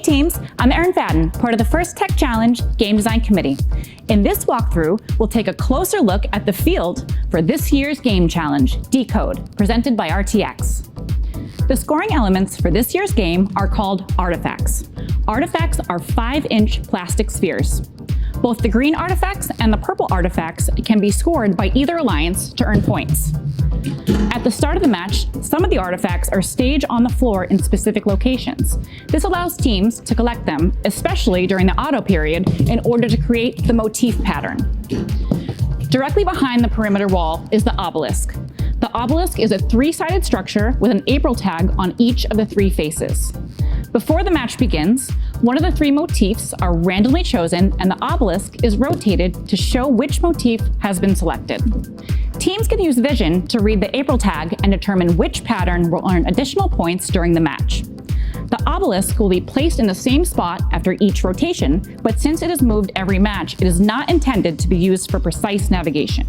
teams, I'm Erin Fadden, part of the First Tech Challenge Game Design Committee. In this walkthrough, we'll take a closer look at the field for this year's game challenge, Decode, presented by RTX. The scoring elements for this year's game are called artifacts. Artifacts are 5-inch plastic spheres. Both the green artifacts and the purple artifacts can be scored by either alliance to earn points. At the start of the match, some of the artifacts are staged on the floor in specific locations. This allows teams to collect them, especially during the auto period, in order to create the motif pattern. Directly behind the perimeter wall is the obelisk. The obelisk is a 3-sided structure with an April tag on each of the 3 faces. Before the match begins, one of the 3 motifs are randomly chosen and the obelisk is rotated to show which motif has been selected. Teams can use vision to read the April tag and determine which pattern will earn additional points during the match. The obelisk will be placed in the same spot after each rotation, but since it is moved every match, it is not intended to be used for precise navigation.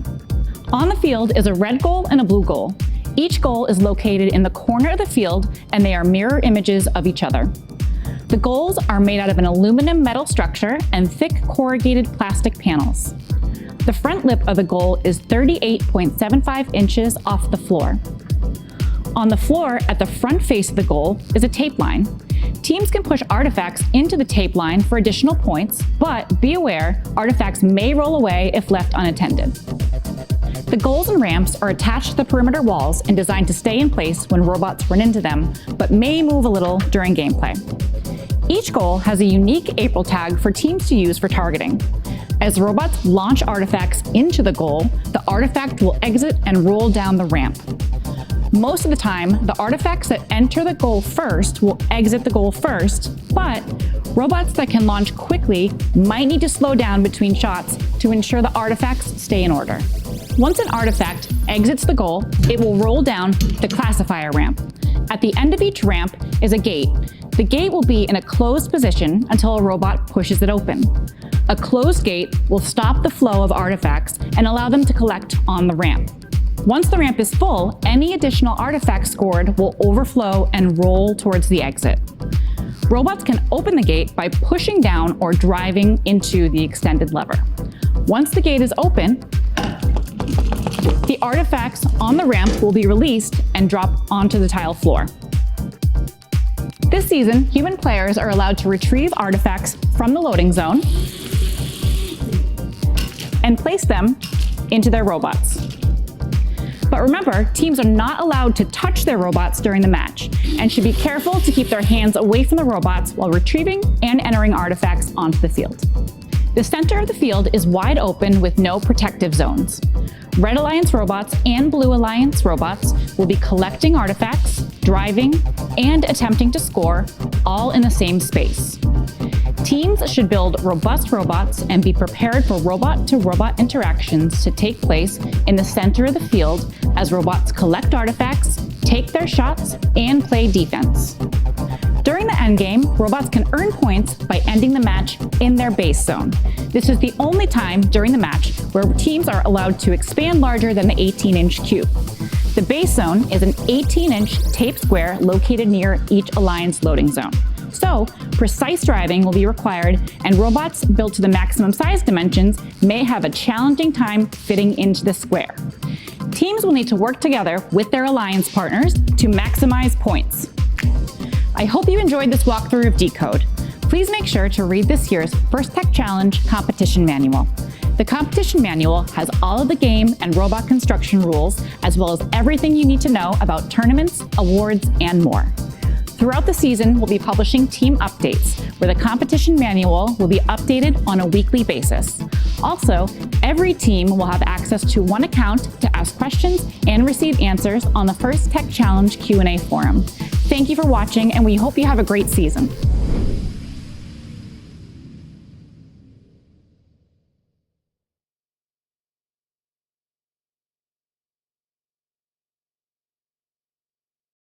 On the field is a red goal and a blue goal. Each goal is located in the corner of the field and they are mirror images of each other. The goals are made out of an aluminum metal structure and thick corrugated plastic panels. The front lip of the goal is 38.75 inches off the floor. On the floor at the front face of the goal is a tape line. Teams can push artifacts into the tape line for additional points, but be aware, artifacts may roll away if left unattended. The goals and ramps are attached to the perimeter walls and designed to stay in place when robots run into them, but may move a little during gameplay. Each goal has a unique April tag for teams to use for targeting. As robots launch artifacts into the goal, the artifact will exit and roll down the ramp. Most of the time, the artifacts that enter the goal first will exit the goal first, but robots that can launch quickly might need to slow down between shots to ensure the artifacts stay in order. Once an artifact exits the goal, it will roll down the classifier ramp. At the end of each ramp is a gate. The gate will be in a closed position until a robot pushes it open. A closed gate will stop the flow of artifacts and allow them to collect on the ramp. Once the ramp is full, any additional artifacts scored will overflow and roll towards the exit. Robots can open the gate by pushing down or driving into the extended lever. Once the gate is open, the artifacts on the ramp will be released and drop onto the tile floor. This season, human players are allowed to retrieve artifacts from the loading zone and place them into their robots. But remember, teams are not allowed to touch their robots during the match and should be careful to keep their hands away from the robots while retrieving and entering artifacts onto the field. The center of the field is wide open with no protective zones. Red Alliance robots and Blue Alliance robots will be collecting artifacts, driving, and attempting to score, all in the same space. Teams should build robust robots and be prepared for robot-to-robot interactions to take place in the center of the field as robots collect artifacts, take their shots, and play defense. During the endgame, robots can earn points by ending the match in their base zone. This is the only time during the match where teams are allowed to expand larger than the 18-inch cube. The base zone is an 18-inch tape square located near each Alliance loading zone. So, precise driving will be required, and robots built to the maximum size dimensions may have a challenging time fitting into the square. Teams will need to work together with their Alliance partners to maximize points. I hope you enjoyed this walkthrough of Decode. Please make sure to read this year's First Tech Challenge competition manual. The competition manual has all of the game and robot construction rules, as well as everything you need to know about tournaments, awards, and more. Throughout the season, we'll be publishing team updates, where the competition manual will be updated on a weekly basis. Also, every team will have access to one account to ask questions and receive answers on the First Tech Challenge Q&A forum. Thank you for watching, and we hope you have a great season.